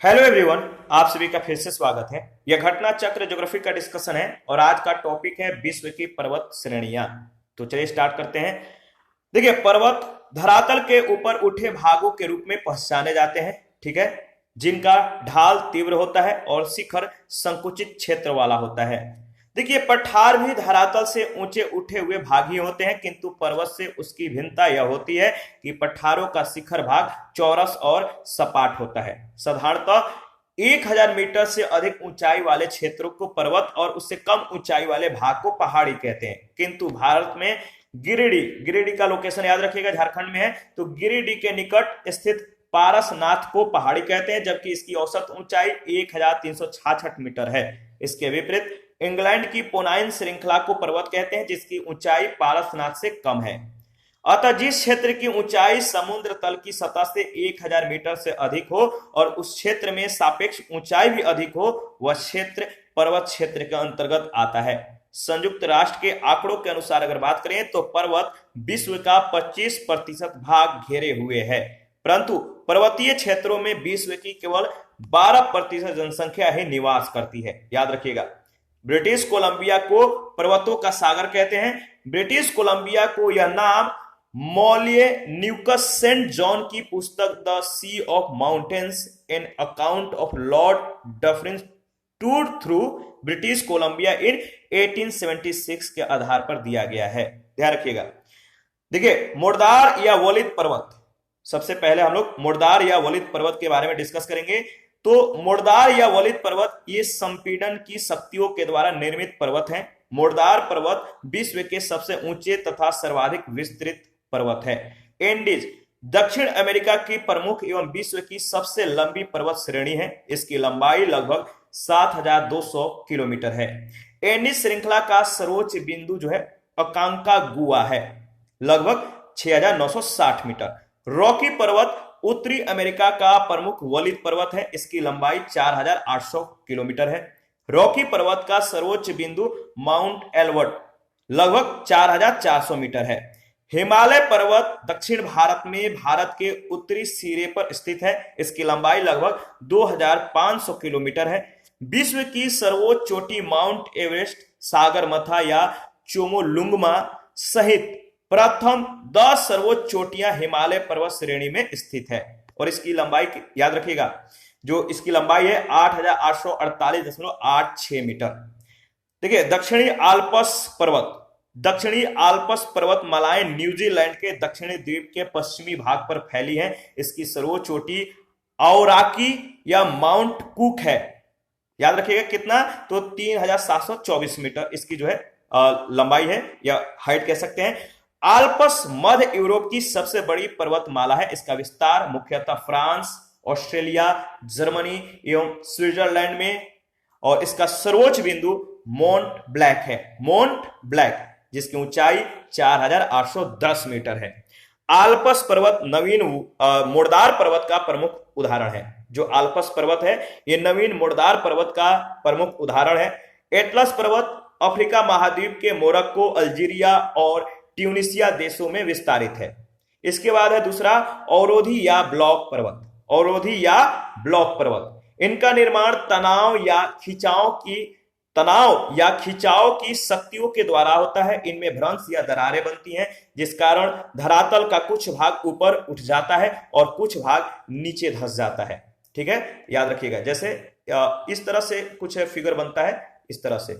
Hello everyone, आप सभी का फिर से स्वागत है। यह घटना चक्र ज्योग्राफी का डिस्कशन है और आज का टॉपिक है विश्व की पर्वत श्रेणियां। तो चलिए स्टार्ट करते हैं। देखिए, पर्वत धरातल के ऊपर उठे भागों के रूप में पहचाने जाते हैं, ठीक है, जिनका ढाल तीव्र होता है और शिखर संकुचित क्षेत्र वाला होता है। देखिए, पठार भी धरातल से ऊंचे उठे हुए भाग ही होते हैं, किंतु पर्वत से उसकी भिन्नता यह होती है कि पठारों का शिखर भाग चौरस और सपाट होता है। साधारणतः 1000 मीटर से अधिक ऊंचाई वाले क्षेत्रों को पर्वत और उससे कम ऊंचाई वाले भाग को पहाड़ी कहते हैं। किंतु भारत में गिरिडीह गिरिडीह का लोकेशन याद रखिएगा, झारखंड में है, तो गिरिडीह के निकट स्थित पारसनाथ को पहाड़ी कहते हैं, जबकि इसकी औसत ऊंचाई 1366 मीटर है। इसके विपरीत इंग्लैंड की पोनाइन श्रृंखला को पर्वत कहते हैं, जिसकी ऊंचाई पारसनाथ से कम है। अतः जिस क्षेत्र की ऊंचाई समुद्र तल की सतह से 1000 मीटर से अधिक हो और उस क्षेत्र में सापेक्ष ऊंचाई भी अधिक हो, वह क्षेत्र पर्वत क्षेत्र के अंतर्गत आता है। संयुक्त राष्ट्र के आंकड़ों के अनुसार अगर बात करें तो पर्वत विश्व का 25% भाग घेरे हुए है, परंतु पर्वतीय क्षेत्रों में विश्व की केवल 12% जनसंख्या ही निवास करती है। याद रखिएगा, ब्रिटिश कोलंबिया को पर्वतों का सागर कहते हैं। ब्रिटिश कोलंबिया को यह नाम मॉलिए न्यूकस सेंट जॉन की पुस्तक the sea of mountains an account of Lord Dufferin tour through British Columbia in 1876 के आधार पर दिया गया है। ध्यान रखिएगा। देखिए, मुर्दार या वलित पर्वत, सबसे पहले हम लोग मुर्दार या वलित पर्वत के बारे में डिस्कस करेंगे। तो मुर्दार या वलित पर्वत ये संपीड़न की शक्तियों के द्वारा निर्मित पर्वत हैं। मुर्दार पर्वत विश्व के सबसे ऊंचे तथा सर्वाधिक विस्तृत पर्वत है। एंडीज दक्षिण अमेरिका की प्रमुख एवं विश्व की सबसे लंबी पर्वत श्रेणी है। इसकी लंबाई लगभग 7200 किलोमीटर है। एंडीज श्रृंखला का सर्वोच्च बिंदु जो है अकांकागुआ है, लगभग 6960 मीटर। रॉकी पर्वत उत्तरी अमेरिका का प्रमुख वलित पर्वत है। इसकी लंबाई 4800 किलोमीटर है। रॉकी पर्वत का सर्वोच्च बिंदु माउंट एल्बर्ट लगभग 4400 मीटर है। हिमालय पर्वत दक्षिण भारत में भारत के उत्तरी सिरे पर स्थित है। इसकी लंबाई लगभग 2500 किलोमीटर है। विश्व की सर्वोच्च चोटी माउंट एवरेस्ट, सागरमाथा या चोमोलुंगमा सहित प्रथम 10 सर्वोच्च चोटियां हिमालय पर्वत श्रेणी में स्थित है और इसकी लंबाई याद रखिएगा, जो इसकी लंबाई है 8848.86 मीटर। देखिए, दक्षिणी आल्प्स पर्वत मलाएं न्यूजीलैंड के दक्षिणी द्वीप के पश्चिमी भाग पर फैली है। इसकी सर्वोच्च चोटी औराकी या माउंट कुक है। याद रखिएगा कितना, तो 3724 मीटर इसकी जो है लंबाई है या हाइट कह सकते हैं। आल्प्स मध्य यूरोप की सबसे बड़ी पर्वतमाला है। इसका विस्तार मुख्यतः फ्रांस, ऑस्ट्रेलिया, जर्मनी एवं स्विट्जरलैंड में, और इसका सर्वोच्च बिंदु मोंट ब्लैक है, मोंट ब्लैक, जिसकी ऊंचाई 4810 मीटर है। आल्प्स पर्वत नवीन मुर्दार पर्वत का प्रमुख उदाहरण है। जो आल्प्स पर्वत है ये नवीन मुर्दार पर्वत का प्रमुख उदाहरण है। एटलस पर्वत अफ्रीका महाद्वीप के मोरक्को, अल्जीरिया और ट्यूनिसिया देशों में विस्तारित है। इसके बाद है दूसरा अवरोधी या ब्लॉक पर्वत। अवरोधी या ब्लॉक पर्वत, इनका निर्माण तनाव या खिंचाव की शक्तियों के द्वारा होता है। इनमें भ्रंश या दरारें बनती हैं, जिस कारण धरातल का कुछ भाग ऊपर उठ जाता है और कुछ भाग नीचे धंस जाता है। ठीक है, याद रखिएगा। जैसे इस तरह से कुछ फिगर बनता है, इस तरह से,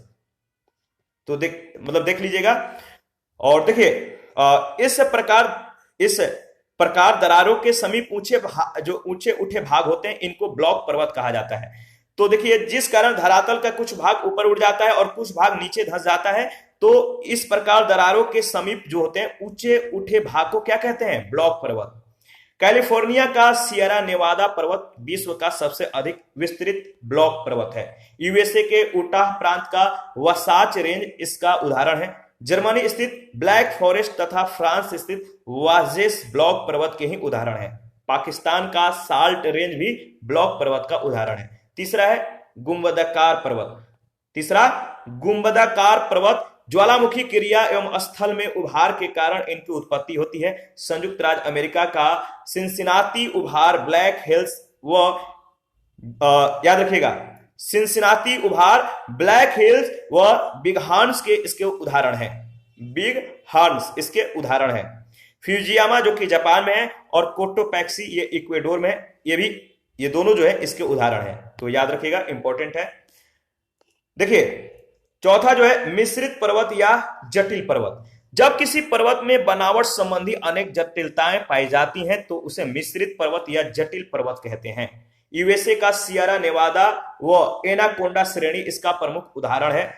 तो देख लीजिएगा। और देखिए, इस प्रकार दरारों के समीप जो ऊंचे उठे भाग होते हैं, इनको ब्लॉक पर्वत कहा जाता है। तो देखिए, जिस कारण धरातल का कुछ भाग ऊपर उठ जाता है और कुछ भाग नीचे धंस जाता है, तो इस प्रकार दरारों के समीप जो होते हैं ऊंचे उठे भाग को क्या कहते हैं, ब्लॉक पर्वत। कैलिफोर्निया का सियरा नेवादा पर्वत विश्व का सबसे अधिक विस्तृत ब्लॉक पर्वत है। यूएसए के उटाह प्रांत का वसाच रेंज इसका उदाहरण है। जर्मनी स्थित ब्लैक फॉरेस्ट तथा फ्रांस स्थित वाजेस ब्लॉक पर्वत के ही उदाहरण है। पाकिस्तान का साल्ट रेंज भी ब्लॉक पर्वत का उदाहरण है। तीसरा गुंबदाकार पर्वत ज्वालामुखी क्रिया एवं स्थल में उभार के कारण इनकी उत्पत्ति होती है। संयुक्त राज्य अमेरिका का सिंसिनाती उभार ब्लैक हिल्स व याद रखिएगा, सिंसिनाती उभार, ब्लैक हिल्स व बिग हॉर्न्स के इसके उदाहरण हैं। बिग हॉर्न्स इसके उदाहरण हैं। फ्यूजियामा जो कि जापान में है, और कोटोपैक्सी ये इक्वेडोर में है। ये दोनों जो है इसके उदाहरण हैं, तो याद रखिएगा, इंपॉर्टेंट है। देखिए चौथा जो है मिश्रित पर्वत या जटिल पर्वत। जब किसी पर्वत में बनावट संबंधी अनेक जटिलताएं पाई जाती हैं तो उसे मिश्रित पर्वत या जटिल पर्वत कहते हैं। यूएसए का सियरा नेवादा व एनाकोंडा श्रेणी इसका प्रमुख उदाहरण है।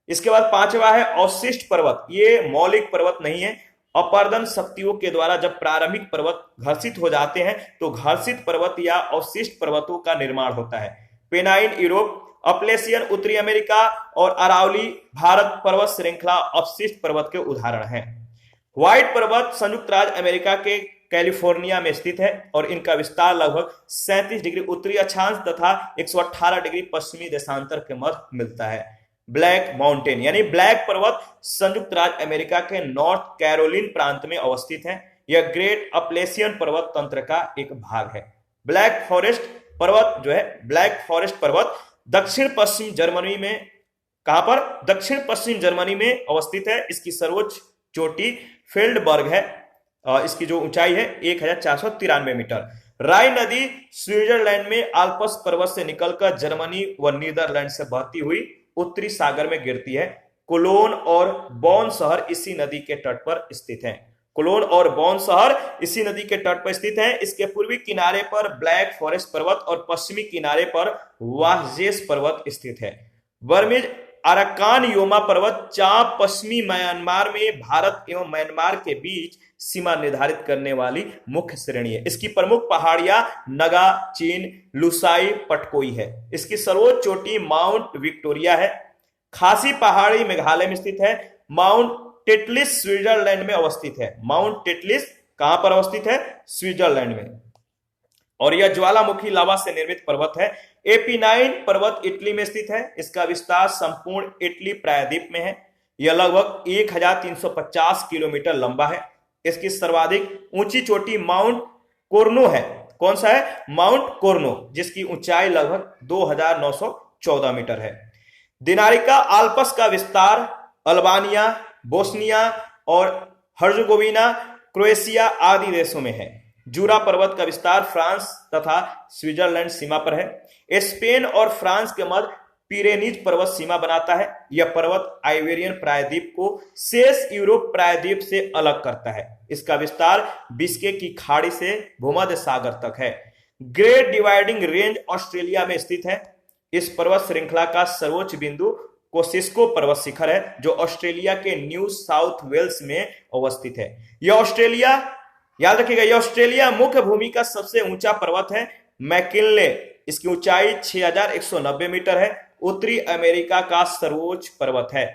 इसके बाद पांचवा है अवशिष्ट पर्वत। ये मौलिक पर्वत नहीं है। अपर्दन शक्तियों के द्वारा जब प्रारंभिक पर्वत घर्षित हो जाते हैं तो घर्षित पर्वत या अवशिष्ट पर्वतों का निर्माण होता है। पेनाइन यूरोप, अपलेशियन उत्तरी अमेरिका और अरावली भारत पर्वत श्रृंखला अवशिष्ट पर्वत के उदाहरण हैं। व्हाइट पर्वत संयुक्त राज्य अमेरिका के कैलिफोर्निया में स्थित है और इनका विस्तार लगभग 37 डिग्री उत्तरी अक्षांश तथा 118 डिग्री पश्चिमी देशांतर के मध्य मिलता है। ब्लैक माउंटेन यानी ब्लैक पर्वत संयुक्त राज्य अमेरिका के नॉर्थ कैरोलिन प्रांत में अवस्थित है। यह ग्रेट अपलेशियन पर्वत तंत्र का एक भाग है। ब्लैक फॉरेस्ट पर्वत जो है, ब्लैक फॉरेस्ट पर्वत दक्षिण पश्चिम जर्मनी में, कहां पर? दक्षिण पश्चिम जर्मनी में अवस्थित है। इसकी सर्वोच्च चोटी फेल्डबर्ग है। इसकी जो ऊंचाई है 1493 मीटर। राइन नदी स्विट्जरलैंड में आल्प्स पर्वत से निकलकर जर्मनी व नीदरलैंड से बहती हुई उत्तरी सागर में गिरती है। कोलोन और बॉन शहर इसी नदी के तट पर स्थित हैं। कोलोन और बॉन शहर इसी नदी के तट पर स्थित हैं। इसके पूर्वी किनारे पर ब्लैक फॉरेस्ट पर्वत और पश्चिमी किनारे पर वाहजेस पर्वत स्थित है। बर्मिज अराकान योमा पर्वत चाप पश्चिमी म्यांमार में भारत एवं म्यांमार के बीच सीमा निर्धारित करने वाली मुख्य श्रेणी है। इसकी प्रमुख पहाड़ियां नगा, चीन, लुसाई, पटकोई है। इसकी सर्वोच्च चोटी माउंट विक्टोरिया है। खासी पहाड़ी मेघालय में स्थित है। माउंट टेटलिस स्विट्जरलैंड में अवस्थित है। माउंट टेटलिस कहां पर अवस्थित है? स्विट्जरलैंड में। और यह ज्वालामुखी लावा से निर्मित पर्वत है। एपिनाइन पर्वत इटली में स्थित है। इसका विस्तार संपूर्ण इटली प्रायद्वीप में है। यह लगभग 1350 किलोमीटर लंबा है। इसकी सर्वाधिक ऊंची चोटी माउंट कोर्नो है। कौन सा है? माउंट कोर्नो, जिसकी ऊंचाई लगभग 2914 मीटर है। दिनारिका आल्प्स का विस्तार अल्बानिया, बोस्निया और हर्जगोविना, क्रोएशिया आदि देशों में है। जूरा पर्वत का विस्तार फ्रांस तथा स्विट्जरलैंड सीमा पर है। स्पेन और फ्रांस के मध्य पिरेनीज पर्वत सीमा बनाता है। यह पर्वत आइबेरियन प्रायद्वीप को शेष यूरोप प्रायद्वीप से अलग करता है। इसका विस्तार बिस्के की खाड़ी से भूमध्य सागर तक है। ग्रेट डिवाइडिंग रेंज ऑस्ट्रेलिया में स्थित है। इस पर्वत श्रृंखला का सर्वोच्च बिंदु कोसिस्को पर्वत शिखर है जो ऑस्ट्रेलिया के न्यू साउथ वेल्स में अवस्थित है। यह ऑस्ट्रेलिया, याद रखिएगा, यह ऑस्ट्रेलिया मुख्य भूमि का सबसे ऊंचा पर्वत है। मैकिनले, इसकी ऊंचाई 6190 मीटर है। उत्तरी अमेरिका का सर्वोच्च पर्वत है।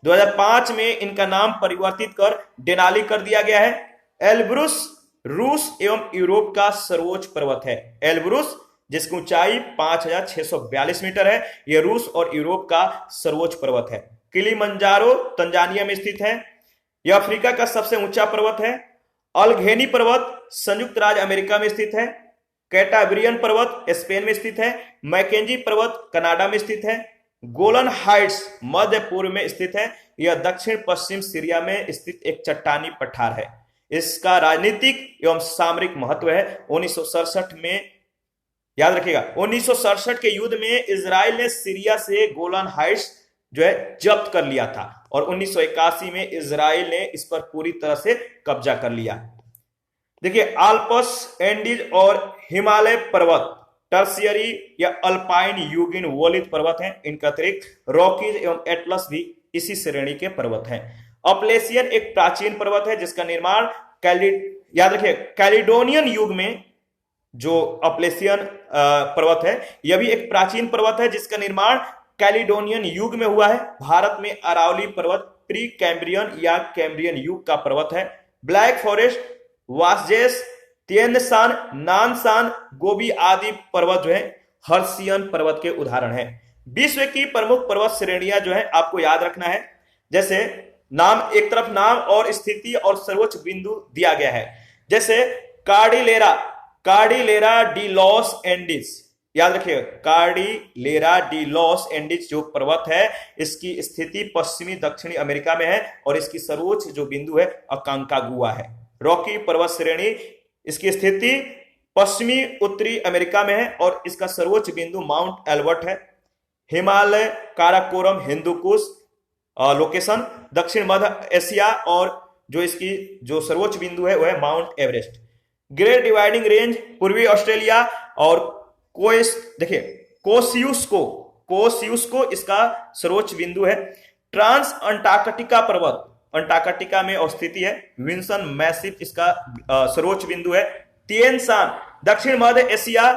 2005 में इनका नाम परिवर्तित कर डेनाली कर दिया गया है। एल्ब्रुस रूस एवं यूरोप का सर्वोच्च पर्वत है। एल्ब्रुस जिसकी ऊंचाई 5642 मीटर है, यह रूस और यूरोप का सर्वोच्च पर्वत है। किलिमंजारो तंजानिया में स्थित है। यह अफ्रीका का सबसे ऊंचा पर्वत है। अल्घेनी पर्वत संयुक्त राज्य अमेरिका में स्थित है। कैटाब्रियन पर्वत स्पेन में स्थित है। मैकेंजी पर्वत कनाडा में स्थित है। गोलन हाइट्स मध्य पूर्व में स्थित है। यह दक्षिण पश्चिम सीरिया में स्थित एक चट्टानी पठार है। इसका राजनीतिक एवं सामरिक महत्व है। 1967 में, याद रखिएगा, 1967 के युद्ध में इजराइल ने सीरिया से गोलन हाइट्स जो है जब्त कर लिया था और 1981 में इजराइल ने इस पर पूरी तरह से कब्जा कर लिया। देखिए आल्प्स, एंडीज और हिमालय पर्वत टर्शियरी या अल्पाइन युगीन वोलित पर्वत हैं। इनका अतिरिक्त रॉकीज एवं एटलस भी इसी श्रेणी के पर्वत हैं। अपलेशियन एक प्राचीन पर्वत है जिसका निर्माण याद रखिए कैलिडोनियन युग में, जो अपलेशियन पर्वत है यह भी एक प्राचीन पर्वत है जिसका निर्माण कैलिडोनियन युग में हुआ है। भारत में अरावली पर्वत प्री कैम्ब्रियन या कैम्ब्रियन युग का पर्वत है। ब्लैक फॉरेस्ट, वासजेस, तिएनशान, नानशान, गोबी आदि पर्वत जो है हर्सियन पर्वत के उदाहरण हैं। विश्व की प्रमुख पर्वत श्रेणियां जो है आपको याद रखना है। जैसे नाम, एक तरफ नाम और स्थिति और सर्वोच्च बिंदु दिया गया है। जैसे कार्डिलेरा डी लॉस एंडिस, याद रखिए, कार्डिलेरा डी लॉस एंडीज जो पर्वत है, इसकी स्थिति पश्चिमी दक्षिणी अमेरिका में है और इसकी सर्वोच्च जो बिंदु है अकांकागुआ है। रॉकी पर्वत श्रेणी, इसकी स्थिति पश्चिमी उत्तरी अमेरिका में है और इसका सर्वोच्च बिंदु माउंट एल्बर्ट है। हिमालय काराकोरम हिंदुकुश लोकेशन दक्षिण मध्य एशिया और जो इसकी जो सर्वोच्च बिंदु है वह है mount Everest. Great dividing range पूर्वी ऑस्ट्रेलिया और देखिए कोसियुस्को इसका सर्वोच्च बिंदु है। ट्रांस अंटार्कटिका पर्वत अंटार्कटिका में स्थिति है। विंसन मैसिव इसका सर्वोच्च बिंदु है। तिएन शान दक्षिण मध्य एशिया,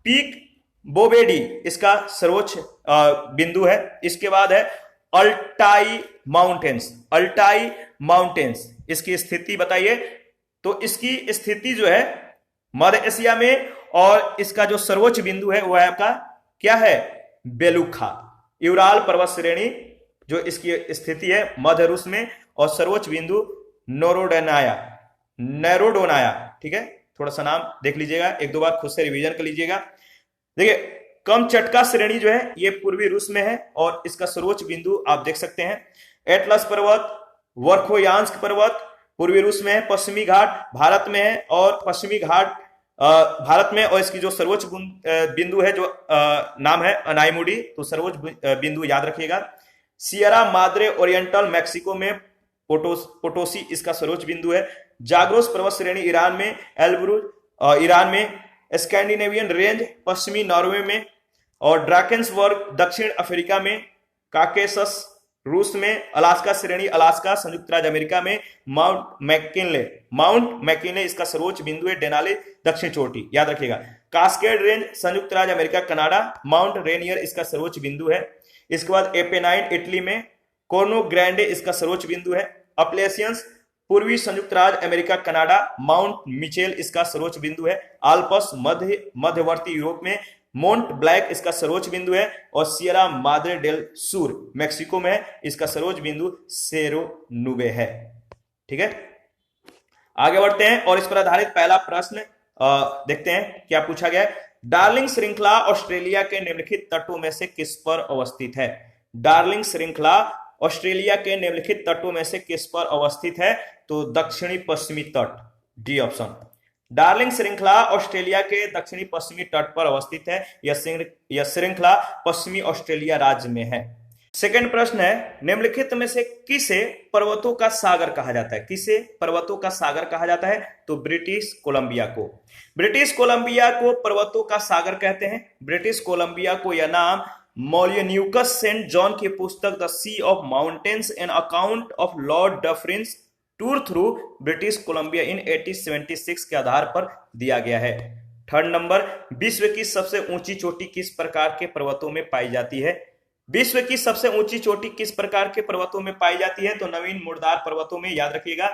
पीक बोबेडी इसका सर्वोच्च बिंदु है। इसके बाद है अल्टाई माउंटेन्स इसकी स्थिति बताइए। तो इसकी स्थिति जो है मध्य एशिया में और इसका जो सर्वोच्च बिंदु है वह है आपका क्या है, बेलुखा। यूराल पर्वत श्रेणी जो इसकी स्थिति है मध्य रूस में और सर्वोच्च बिंदु नैरोडोनाया। ठीक है, थोड़ा सा नाम देख लीजिएगा, एक दो बार खुद से रिवीजन कर लीजिएगा। देखिए कमचटका श्रेणी जो है ये पूर्वी रूस में है और इसका सर्वोच्च बिंदु आप देख सकते हैं। एटलस पर्वत, वर्खोयांस्क पर्वत पूर्वी रूस में है। पश्चिमी घाट भारत में है और पश्चिमी घाट भारत में और इसकी जो सर्वोच्च बिंदु है जो नाम है अनाइमुडी, तो सर्वोच्च बिंदु याद रखिएगा। सियरा माद्रे ओरिएंटल मैक्सिको में, पोटोसी इसका सर्वोच्च बिंदु है। जाग्रोस पर्वत श्रेणी ईरान में, एल्ब्रुज ईरान में। स्कैंडिनेवियन रेंज पश्चिमी नॉर्वे में और ड्राकेंसबर्ग दक्षिण अफ्रीका में। काकेशस रूस में। अलास्का श्रेणी अलास्का संयुक्त राज्य अमेरिका में। माउंट मैकिनले इसका सर्वोच्च बिंदु है। डेनाली दक्षिण चोटी याद रखिएगा। कास्केड रेंज संयुक्त राज्य अमेरिका कनाडा। माउंट रेनियर इसका सर्वोच्च बिंदु है। इसके बाद एपेनाइन इटली में। कोर्नो ग्रैंडे इसका सर्वोच्च बिंदु है। अपलेशियंस पूर्वी संयुक्त राज्य अमेरिका कनाडा। माउंट मिचेल इसका सर्वोच्च बिंदु है। आल्प्स मध्यवर्ती यूरोप में। मोंट ब्लैक इसका सर्वोच्च बिंदु है और सियरा माद्रे डेल सूर मैक्सिको में है। इसका सर्वोच्च बिंदु सेरो नुबे है। ठीक है, आगे बढ़ते हैं और इस पर आधारित पहला प्रश्न देखते हैं क्या पूछा गया है। डार्लिंग श्रृंखला ऑस्ट्रेलिया के निम्नलिखित तटों में से किस पर अवस्थित है। डार्लिंग श्रृंखला ऑस्ट्रेलिया के निम्नलिखित तटों में से किस पर अवस्थित है, तो दक्षिणी पश्चिमी तट, डी ऑप्शन। डार्लिंग श्रृंखला ऑस्ट्रेलिया के दक्षिणी पश्चिमी तट पर अवस्थित है। यह श्रृंखला पश्चिमी ऑस्ट्रेलिया राज्य में है। सेकंड प्रश्न है, निम्नलिखित में से किसे पर्वतों का सागर कहा जाता है। किसे पर्वतों का सागर कहा जाता है, तो ब्रिटिश कोलंबिया को। ब्रिटिश कोलंबिया को पर्वतों का सागर कहते हैं। ब्रिटिश कोलंबिया को यह नाम मोलिन्यूकस सेंट जॉन की पुस्तक the sea of mountains an account of Lord Dufferin's tour through British Columbia in 1876 के आधार पर दिया गया है। थर्ड नंबर, विश्व की सबसे ऊंची चोटी किस प्रकार के पर्वतों में पाई जाती है। विश्व की सबसे ऊंची चोटी किस प्रकार के पर्वतों में पाई जाती है, तो नवीन मुर्दार पर्वतों में, याद रखिएगा।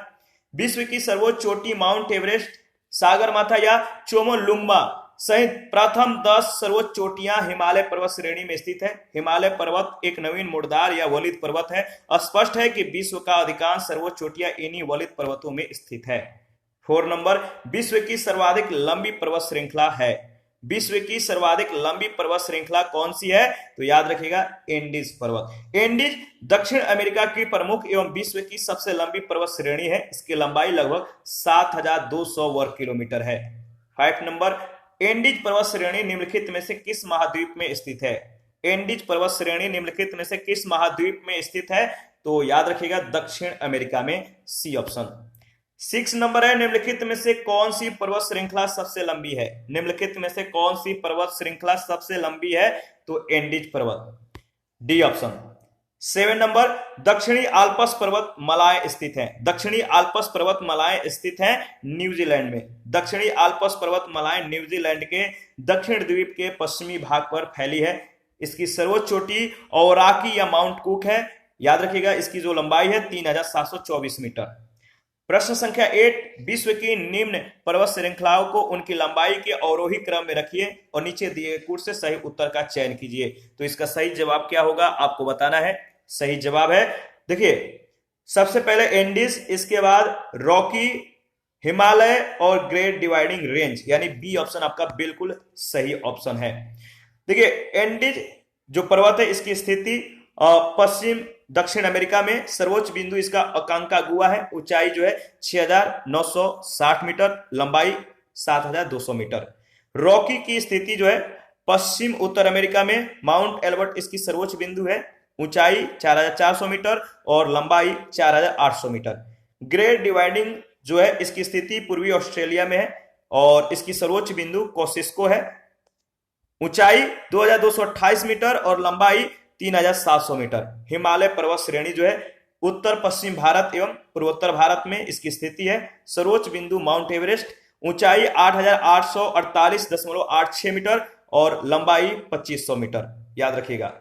विश्व की सर्वोच्च चोटी माउंट एवरेस्ट, सागरमाथा या चोमोलुंगमा सहित प्रथम 10 सर्वोच्च चोटियां हिमालय पर्वत श्रेणी में स्थित है। हिमालय पर्वत एक नवीन मुर्दार या वलित पर्वत है। स्पष्ट है कि विश्व का अधिकांश सर्वोच्च चोटियां इन्हीं वलित पर्वतों में स्थित है। 4 नंबर, विश्व की सर्वाधिक लंबी पर्वत श्रृंखला है। विश्व की सर्वाधिक लंबी पर्वत श्रृंखला कौन सी है, तो याद रखिएगा एंडीज पर्वत। एंडीज दक्षिण अमेरिका की प्रमुख एवं विश्व की सबसे लंबी पर्वत श्रेणी है। इसकी लंबाई लगभग 7200 वर्ग किलोमीटर है। 5 नंबर, एंडीज पर्वत श्रेणी निम्नलिखित में से किस महाद्वीप में स्थित है। एंडीज पर्वत श्रेणी निम्नलिखित में से किस महाद्वीप में स्थित है, तो याद रखिएगा दक्षिण अमेरिका में, सी ऑप्शन। 6 नंबर है, निम्नलिखित में से कौन सी पर्वत श्रृंखला सबसे लंबी है। निम्नलिखित में से कौन सी पर्वत श्रृंखला सबसे लंबी है, तो एंडीज पर्वत, डी ऑप्शन। 7 नंबर, दक्षिणी आल्प्स पर्वत मलाय स्थित है। दक्षिणी आल्प्स पर्वत मलाय स्थित है न्यूजीलैंड में। दक्षिणी आल्प्स पर्वत मलाय न्यूजीलैंड के दक्षिण द्वीप के पश्चिमी भाग पर फैली है। इसकी सर्वोच्च चोटी औराकी या माउंट कुक है। याद रखिएगा इसकी जो लंबाई है 3724 मीटर। प्रश्न संख्या 8, विश्व की निम्न पर्वत श्रृंखलाओं को उनकी लंबाई के अवरोही क्रम में रखिए और नीचे दिए कोड से सही उत्तर का चयन कीजिए। तो इसका सही जवाब क्या होगा आपको बताना है। सही जवाब है, देखिए सबसे पहले एंडीज, इसके बाद रॉकी, हिमालय और ग्रेट डिवाइडिंग रेंज, यानी बी ऑप्शन आपका बिल्कुल सही ऑप्शन है। देखिए एंडीज जो पर्वत है इसकी स्थिति पश्चिम दक्षिण अमेरिका में, सर्वोच्च बिंदु इसका अकांकागुआ है, ऊंचाई जो है 6,960 मीटर, लंबाई 7,200 मीटर। रॉकी की स्थिति जो है पश्चिम उत्तर अमेरिका में, माउंट एल्बर्ट इसकी सर्वोच्च बिंदु है, ऊंचाई 4,400 मीटर और लंबाई 4,800 मीटर। ग्रेट डिवाइडिंग जो है इसकी स्थिति पूर्वी ऑस्ट्रेलिया में है और इसकी सर्वोच्च बिंदु कोसिस्को है, ऊंचाई 2,228 मीटर और लंबाई 3,700 मीटर। हिमालय पर्वत श्रेणी जो है उत्तर पश्चिम भारत एवं पूर्वोत्तर भारत में इसकी स्थिति है, सर्वोच्च बिंदु माउंट एवरेस्ट, ऊंचाई 8,848.86 मीटर और लंबाई 2,500 मीटर। याद रखिएगा।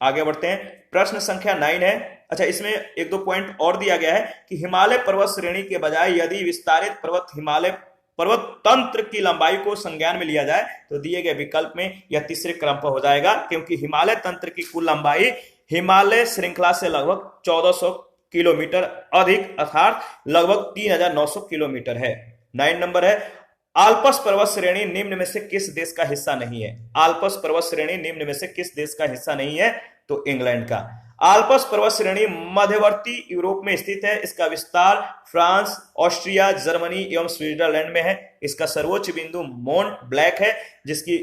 आगे बढ़ते हैं, प्रश्न संख्या 9 है। अच्छा, इसमें एक दो पॉइंट और दिया गया है कि हिमालय पर्वत श्रेणी के बजाय यदि विस्तारित पर्वत हिमालय पर्वत तंत्र की लंबाई को संज्ञान में लिया जाए तो दिए गए विकल्प में यह तीसरे क्रम पर हो जाएगा, क्योंकि हिमालय तंत्र की कुल लंबाई हिमालय श्रृंखला से लगभग 1,400 किलोमीटर अधिक अर्थात लगभग 3,900 किलोमीटर है। 9 नंबर है, आल्प्स पर्वत श्रेणी निम्न में से किस देश का हिस्सा नहीं है? आल्प्स पर्वत श्रेणी निम्न में से किस देश का हिस्सा नहीं है? तो इंग्लैंड का। आल्प्स पर्वत श्रेणी मध्यवर्ती यूरोप में स्थित है, इसका विस्तार फ्रांस, ऑस्ट्रिया, जर्मनी एवं स्विट्जरलैंड में है। इसका सर्वोच्च बिंदु मोंट ब्लैंक है जिसकी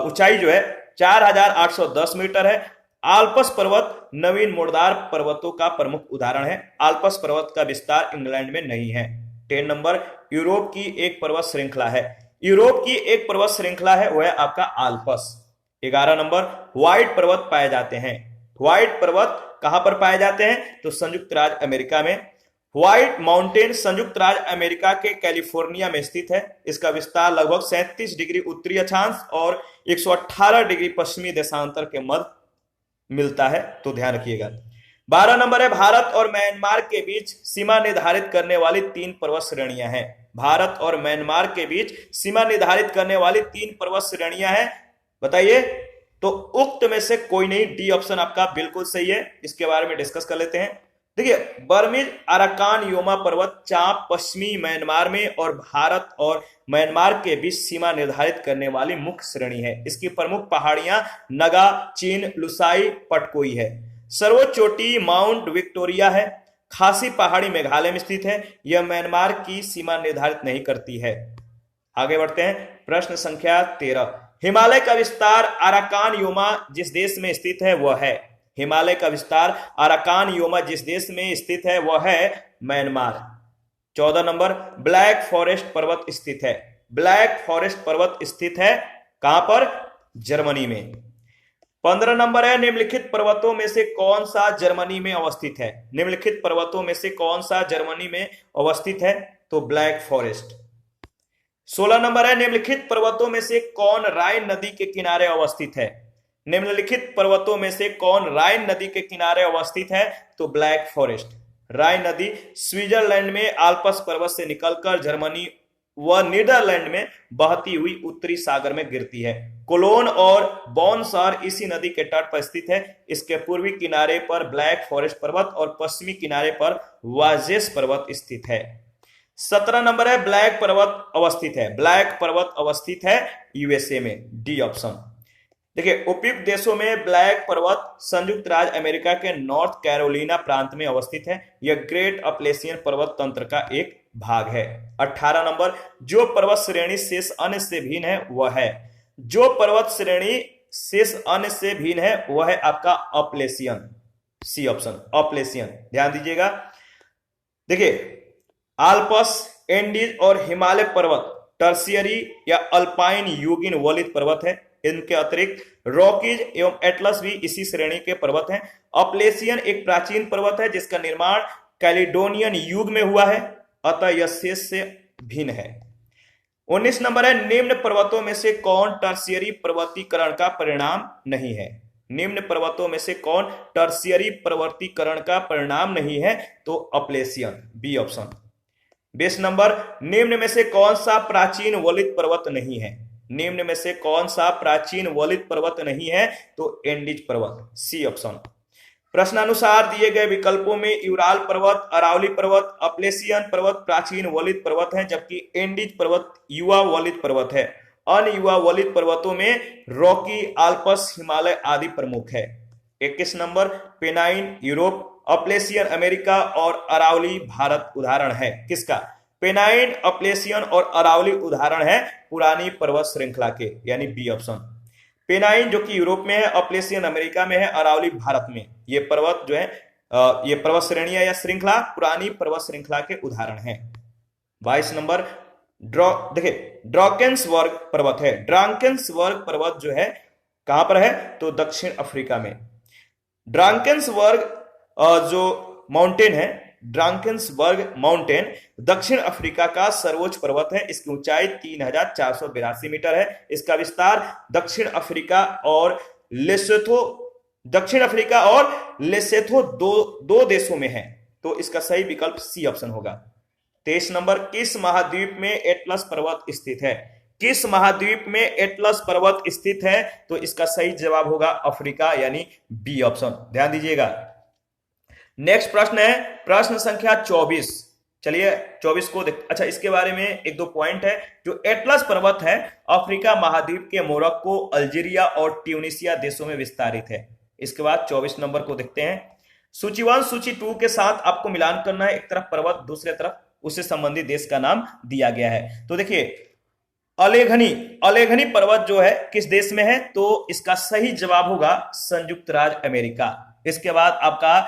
ऊंचाई जो है 4,810 मीटर है। आल्प्स पर्वत नवीन मोड़दार पर्वतों का प्रमुख उदाहरण है। आल्प्स पर्वत का विस्तार इंग्लैंड में नहीं है। 10 नंबर, यूरोप की एक पर्वत श्रृंखला है। यूरोप की एक पर्वत श्रृंखला है वह है आपका आल्प्स। 11 नंबर, व्हाइट पर्वत पाए जाते हैं। व्हाइट पर्वत कहां पर पाए जाते हैं? तो संयुक्त राज्य अमेरिका में। व्हाइट माउंटेन संयुक्त राज्य अमेरिका के कैलिफोर्निया में स्थित है। इसका विस्तार लगभग 37 डिग्री उत्तरी अक्षांश और 118 डिग्री पश्चिमी देशांतर के मध्य मिलता है, तो ध्यान रखिएगा। 12 नंबर है, भारत और म्यांमार के बीच सीमा निर्धारित करने वाली 3 पर्वत श्रेणियां हैं। भारत और म्यांमार के बीच सीमा निर्धारित करने वाली 3 पर्वत श्रेणियां हैं, बताइए। तो उक्त में से कोई नहीं, डी ऑप्शन आपका बिल्कुल सही है। इसके बारे में डिस्कस कर लेते हैं। देखिए, बर्मिज अराकान योमा पर्वत चाप पश्चिमी म्यांमार में और भारत और म्यांमार के बीच सीमा निर्धारित करने वाली मुख्य श्रेणी है। इसकी प्रमुख पहाड़ियां नगा, चीन, लुसाई, पटकोई है। सर्वोच्च चोटी माउंट विक्टोरिया है। खासी पहाड़ी मेघालय में स्थित है। यह म्यांमार की सीमा निर्धारित नहीं करती है। आगे बढ़ते हैं, प्रश्न संख्या 13। हिमालय का विस्तार अराकान योमा जिस देश में स्थित है वह है। हिमालय का विस्तार अराकान योमा जिस देश में स्थित है वह है म्यांमार। 14 नंबर, ब्लैक फॉरेस्ट पर्वत स्थित है। ब्लैक फॉरेस्ट पर्वत स्थित है कहां पर? जर्मनी में। 15 नंबर है, निम्नलिखित पर्वतों में से कौन सा जर्मनी में अवस्थित है? निम्नलिखित पर्वतों में से कौन सा जर्मनी में अवस्थित है? तो ब्लैक फॉरेस्ट। 16 नंबर है, निम्नलिखित पर्वतों में से कौन राइन नदी के किनारे अवस्थित है? निम्नलिखित पर्वतों में से कौन राइन नदी के किनारे अवस्थित है? तो ब्लैक फॉरेस्ट। राइन नदी स्विट्जरलैंड में आल्प्स पर्वत से निकलकर जर्मनी व नीदरलैंड में बहती हुई उत्तरी सागर में गिरती है। कोलोन और बॉन शहर इसी नदी के तट पर स्थित है। इसके पूर्वी किनारे पर ब्लैक फॉरेस्ट पर्वत और पश्चिमी किनारे पर वाजेस पर्वत स्थित है। 17 नंबर है, ब्लैक पर्वत अवस्थित है। ब्लैक पर्वत अवस्थित है यूएसए में, डी ऑप्शन। देखिए, उपयुक्त देशों में ब्लैक पर्वत संयुक्त राज्य अमेरिका के नॉर्थ कैरोलिना प्रांत में अवस्थित है। यह ग्रेट अपलेशियन पर्वत तंत्र का एक भाग है। 18 नंबर, जो पर्वत श्रेणी शेष अन्य से भिन्न है वह है। जो पर्वत श्रेणी शेष अन्य से भिन्न है वह है आपका अपलेशियन, सी ऑप्शन, अपलेशियन। ध्यान दीजिएगा। देखिए, आल्प्स, एंडीज और हिमालय पर्वत टर्शियरी या अल्पाइन युगिन वलित पर्वत है। इनके अतिरिक्त रॉकीज एवं एटलस भी इसी श्रेणी के पर्वत हैं। अपलेशियन एक प्राचीन पर्वत है जिसका निर्माण कैलिडोनियन युग में हुआ है, अतः यह शेष से भिन्न है। 19 नंबर है, निम्न पर्वतों में से कौन टर्शियरी पर्वतीकरण का परिणाम नहीं है? निम्न पर्वतों में से कौन टर्शियरी पर्वतीकरण का परिणाम नहीं है? तो अपलेशियन, बी ऑप्शन। 20 नंबर, निम्न में से कौन सा प्राचीन वलित पर्वत नहीं है? निम्न में से कौन सा प्राचीन वलित पर्वत नहीं है? तो एंडीज पर्वत, सी ऑप्शन। प्रश्नानुसार दिए गए विकल्पों में यूराल पर्वत, अरावली पर्वत, अपलेशियन पर्वत प्राचीन वलित पर्वत हैं, जबकि एंडीज पर्वत युवा वलित पर्वत है। अनयुवा वलित पर्वतों में रॉकी, आल्प्स, हिमालय आदि प्रमुख है। 21 number Pennine Europe, Appalachian America और अरावली भारत उदाहरण है। किसका? पेनाइन, अपलेशियन और अरावली उदाहरण है पुरानी पर्वत श्रृंखला के, यानी बी ऑप्शन। पेनाइन जो कि यूरोप में है, अपलेशियन अमेरिका में है, अरावली भारत में। ये पर्वत जो है ये पर्वत श्रेणियां या श्रृंखला पुरानी पर्वत श्रृंखला के उदाहरण है। 22 नंबर देखिए ड्रॉकेंसबर्ग पर्वत है। ड्रांकेंसबर्ग पर्वत जो है कहां पर है? तो दक्षिण अफ्रीका में। ड्रांकेंसबर्ग जो माउंटेन है, ड्रांकेंसबर्ग माउंटेन दक्षिण अफ्रीका का सर्वोच्च पर्वत है। इसकी ऊंचाई 3482 मीटर है। इसका विस्तार दक्षिण अफ्रीका और लेसेथो दो देशों में है। तो इसका सही विकल्प सी ऑप्शन होगा। 23 नंबर किस महाद्वीप में एटलस पर्वत स्थित है? किस महाद्वीप में एटलस पर्वत स्थित है? तो इसका सही जवाब होगा अफ्रीका, यानी बी ऑप्शन। ध्यान दीजिएगा। नेक्स्ट प्रश्न है प्रश्न संख्या 24। चलिए 24 को अच्छा इसके बारे में एक दो पॉइंट है। जो एटलस पर्वत है अफ्रीका महाद्वीप के मोरक्को, अल्जीरिया और ट्यूनिसिया देशों में विस्तारित है। इसके बाद 24 नंबर को देखते हैं। सूची 1 सूची 2 के साथ आपको मिलान करना है। एक तरफ पर्वत, दूसरे तरफ उससे संबंधित देश का नाम दिया गया है। तो देखिए अलेघनी पर्वत जो है किस देश में है? तो इसका सही जवाब होगा संयुक्त राज्य अमेरिका। इसके बाद आपका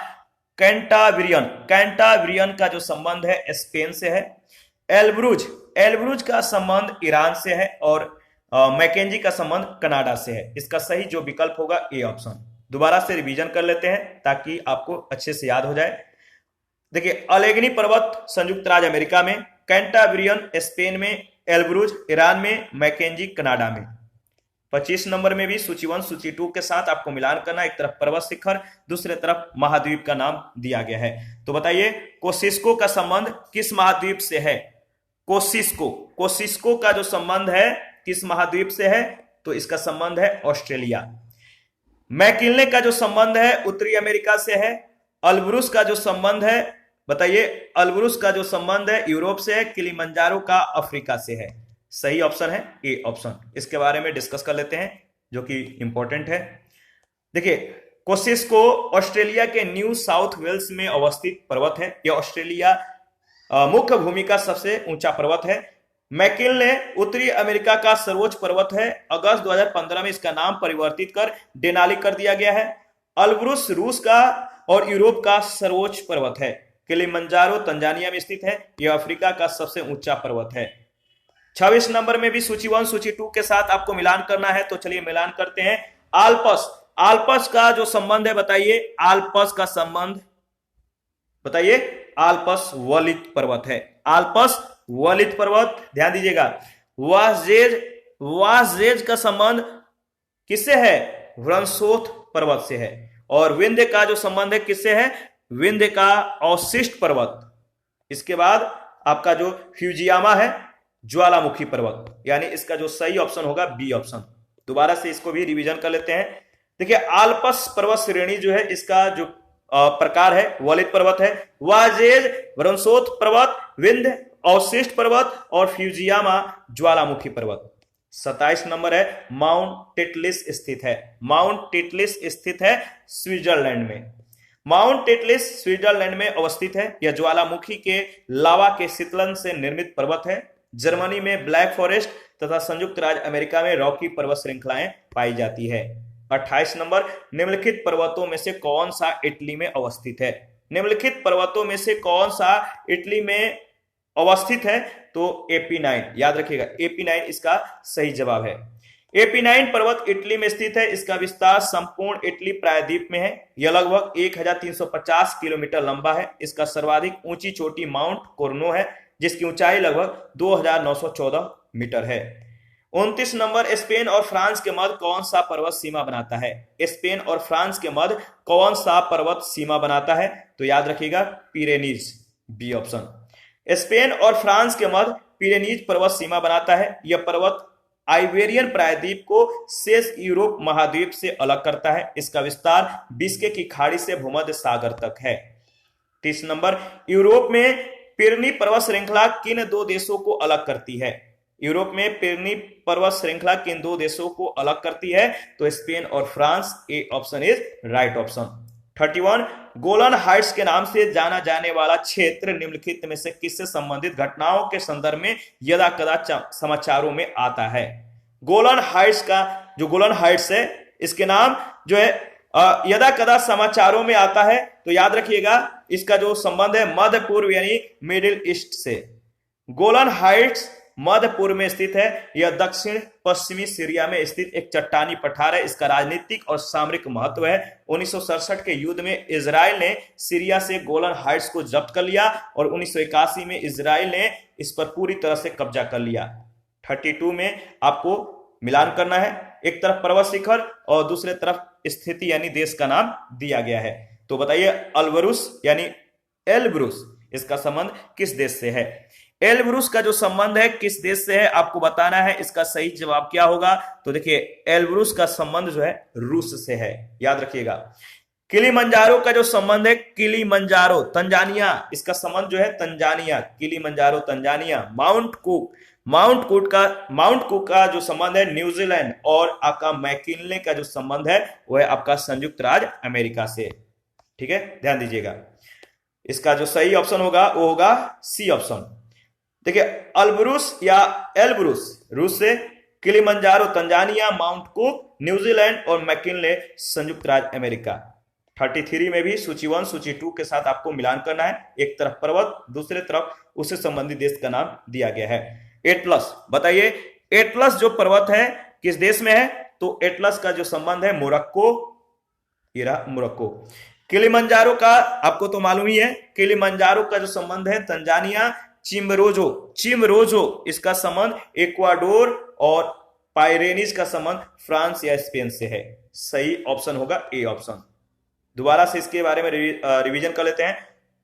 कैंटाब्रियन का जो संबंध है स्पेन से है। एल्ब्रूज का संबंध ईरान से है और मैकेंजी का संबंध कनाडा से है। इसका सही जो विकल्प होगा ए ऑप्शन। दोबारा से रिवीजन कर लेते हैं ताकि आपको अच्छे से याद हो जाए। देखिए अलेघनी पर्वत संयुक्त राज्य अमेरिका में, कैंटाब्रियन स्पेन में, एल्ब्रूज ईरान में, मैकेंजी कनाडा में। 25 नंबर में भी सूची 1 सूची 2 के साथ आपको मिलान करना। एक तरफ पर्वत शिखर, दूसरे तरफ महाद्वीप का नाम दिया गया है। तो बताइए कोसिस्को का संबंध किस महाद्वीप से है? कोसिस्को का जो संबंध है किस महाद्वीप से है? तो इसका संबंध है ऑस्ट्रेलिया। मैकिन्ले का जो संबंध है उत्तरी अमेरिका से है। अल्ब्रुस का जो संबंध है, बताइए अल्ब्रुस का जो संबंध है यूरोप से है। किलिमंजारो का अफ्रीका से है। सही ऑप्शन है ए ऑप्शन। इसके बारे में डिस्कस कर लेते हैं जो कि इंपॉर्टेंट है। देखिए कोसिस्को ऑस्ट्रेलिया के न्यू साउथ वेल्स में अवस्थित पर्वत है। यह ऑस्ट्रेलिया मुख्य भूमि का सबसे ऊंचा पर्वत है। मैकिन्ले उत्तरी अमेरिका का सर्वोच्च पर्वत है। अगस्त 2015 में इसका नाम परिवर्तित कर डेनाली कर दिया गया है। अल्ब्रुस रूस का और यूरोप का सर्वोच्च पर्वत है। किलिमंजारो तंजानिया में स्थित है। यह अफ्रीका का सबसे ऊंचा पर्वत है। 26 नंबर में भी सूची 1 सूची 2 के साथ आपको मिलान करना है। तो चलिए मिलान करते हैं। आल्प्स का जो संबंध है बताइए। आल्प्स का संबंध बताइए। आल्प्स वलित पर्वत है। आल्प्स वलित पर्वत। ध्यान दीजिएगा। वासजेज का संबंध किससे है? व्रंसोथ पर्वत से है। और विंध्य का जो संबंध है किससे है? विंध्य का अवशिष्ट पर्वत। इसके बाद आपका जो फ्यूजियामा है ज्वालामुखी पर्वत, यानी इसका जो सही ऑप्शन होगा बी ऑप्शन। दोबारा से इसको भी रिवीजन कर लेते हैं। देखिए आल्प्स पर्वत श्रेणी जो है इसका जो प्रकार है वलित पर्वत है। वाजेज व्रंसोथ पर्वत, विंध्य अवशिष्ट पर्वत और फ्यूजियामा ज्वालामुखी पर्वत। 27 नंबर है माउंट टिटलिस स्थित है। माउंट टिटलिस स्थित है स्विट्जरलैंड में। माउंट टिटलिस स्विट्जरलैंड में अवस्थित है। यह ज्वालामुखी के लावा के शीतलन से निर्मित पर्वत है। जर्मनी में ब्लैक फॉरेस्ट तथा संयुक्त राज्य अमेरिका में रॉकी पर्वत श्रृंखलाएं पाई जाती है। 28 नंबर निम्नलिखित पर्वतों में से कौन सा इटली में अवस्थित है? निम्नलिखित पर्वतों में से कौन सा इटली में अवस्थित है? तो AP9 याद रखिएगा। AP9 इसका सही जवाब है। AP9 पर्वत इटली में स्थित है। इसका विस्तार संपूर्ण इटली प्रायद्वीप में है। यह लगभग 1350 किलोमीटर लंबा है। इसका सर्वाधिक ऊंची चोटी माउंट कोर्नो है जिसकी ऊंचाई लगभग 2914 मीटर है। 29 नंबर स्पेन और फ्रांस के मध्य कौन सा पर्वत सीमा बनाता है? स्पेन और फ्रांस के मध्य कौन सा पर्वत सीमा बनाता है? तो याद रखिएगा पिरेनीज, बी ऑप्शन। स्पेन और फ्रांस के मध्य पिरेनीज पर्वत सीमा बनाता है। यह पर्वत आइबेरियन प्रायद्वीप को शेष यूरोप महाद्वीप से अलग करता है। इसका विस्तार बिस्के की खाड़ी से भूमध्य सागर तक है। 30 नंबर यूरोप में पिरेनी पर्वत श्रृंखला किन दो देशों को अलग करती है? यूरोप में पिरनी पर्वत श्रृंखला किन दो देशों को अलग करती है? तो स्पेन और France. A option is right option. 31 Golan Heights के नाम से जाना जाने वाला क्षेत्र निम्नलिखित में से किससे संबंधित घटनाओं के संदर्भ में यदा कदा समाचारों में आता है? गोलन हाइट्स का जो गोलन हाइट्स है इसके नाम जो है यदा कदा समाचारों में आता है, तो याद रखिएगा इसका जो संबंध है मध्य पूर्व यानी मिडिल ईस्ट से। गोलन हाइट्स मध्य पूर्व में स्थित है। यह दक्षिण पश्चिमी सीरिया में स्थित एक चट्टानी पठार है। इसका राजनीतिक और सामरिक महत्व है। 1967 के युद्ध में इजराइल ने सीरिया से गोलन हाइट्स को जब्त कर लिया और 1981 में इजराइल ने इस पर पूरी तरह से कब्जा कर लिया। 32 में आपको मिलान करना है, एक तरफ पर्वत शिखर और दूसरे तरफ स्थिति यानी देश का नाम दिया गया है। तो बताइए अल्बरुस यानी एल्ब्रुस इसका संबंध किस देश से है? एल्ब्रुस का जो संबंध है किस देश से है आपको बताना है। इसका सही जवाब क्या होगा? तो देखिए एल्ब्रुस का संबंध जो है रूस से है, याद रखिएगा। किलीमंजारो का जो संबंध है किलीमंजारो तंजानिया, इसका संबंध जो है Tanzania, Kilimanjaro Tanzania. Mount cook का जो संबंध है न्यूजीलैंड और आपका मैकिनले का जो संबंध है वो है आपका संयुक्त राज्य अमेरिका से। ठीक है, ध्यान दीजिएगा। इसका जो सही ऑप्शन होगा वो होगा सी ऑप्शन। देखिए अल्ब्रुस या एल्ब्रुस रूस से, Kilimanjaro Tanzania, mount cook New Zealand और मैकिनले संयुक्त राज्य अमेरिका। 33 में भी सूची 1 सूची 2 के साथ आपको मिलान करना है। एक तरफ पर्वत, दूसरे तरफ उससे संबंधित देश का नाम दिया गया है। एटलस, बताइए एटलस जो पर्वत है किस देश में है? तो एटलस का जो संबंध है मोरक्को, ये रहा मोरक्को। किलीमंजारो का आपको तो मालूम ही है, किलीमंजारो का जो संबंध है तंजानिया। चिमरोजो इसका संबंध इक्वाडोर और पाइरेनीज का संबंध फ्रांस या स्पेन से है। सही ऑप्शन होगा ए ऑप्शन। दोबारा से इसके बारे में रिवीजन कर लेते हैं।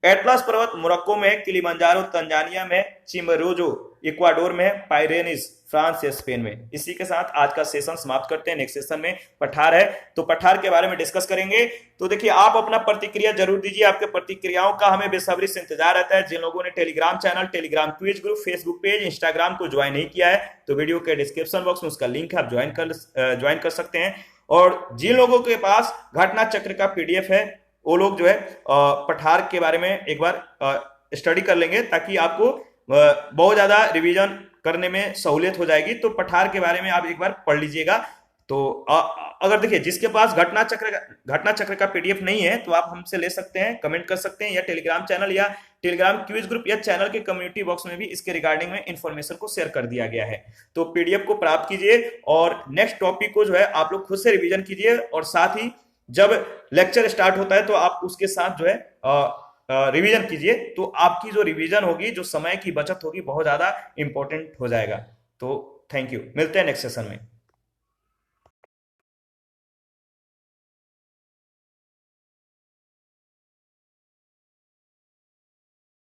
एटलस पर्वत मोरक्को में है, किलीमंजारो तंजानिया में, चिमरोजो इक्वाडोर में, पाइरेनीज फ्रांस या स्पेन में। इसी के साथ आज का सेशन समाप्त करते हैं। नेक्स्ट सेशन में पठार है, तो पठार के बारे में डिस्कस करेंगे। तो देखिए आप अपना प्रतिक्रिया जरूर दीजिए, आपके प्रतिक्रियाओं का हमें बेसब्री से इंतजार रहता है। जिन लोगों ने Telegram channel, Telegram quiz group, Facebook page, Instagram को ज्वाइन नहीं किया है तो वीडियो के डिस्क्रिप्शन बॉक्स में उसका लिंक है, आप ज्वाइन कर सकते हैं। और जिन लोगों के पास घटना चक्र का पीडीएफ है वो लोग जो है पठार के बारे में एक बार स्टडी कर लेंगे, ताकि आपको बहुत ज्यादा रिवीजन करने में सहूलियत हो जाएगी। तो पठार के बारे में आप एक बार पढ़ लीजिएगा। तो अगर देखिए जिसके पास घटना चक्र का पीडीएफ नहीं है तो आप हमसे ले सकते हैं, कमेंट कर सकते हैं, या टेलीग्राम चैनल या टेलीग्राम क्विज ग्रुप या चैनल के कम्युनिटी बॉक्स में भी इसके रिगार्डिंग में इंफॉर्मेशन को शेयर कर दिया गया है। तो पीडीएफ को प्राप्त कीजिए और नेक्स्ट टॉपिक को जो है आप लोग खुद से रिवीजन कीजिए, और साथ ही जब लेक्चर स्टार्ट होता है तो आप उसके साथ जो है रिवीजन कीजिए। तो आपकी जो रिवीजन होगी, जो समय की बचत होगी, बहुत ज्यादा इंपॉर्टेंट हो जाएगा। तो थैंक यू, मिलते हैं नेक्स्ट सेशन में।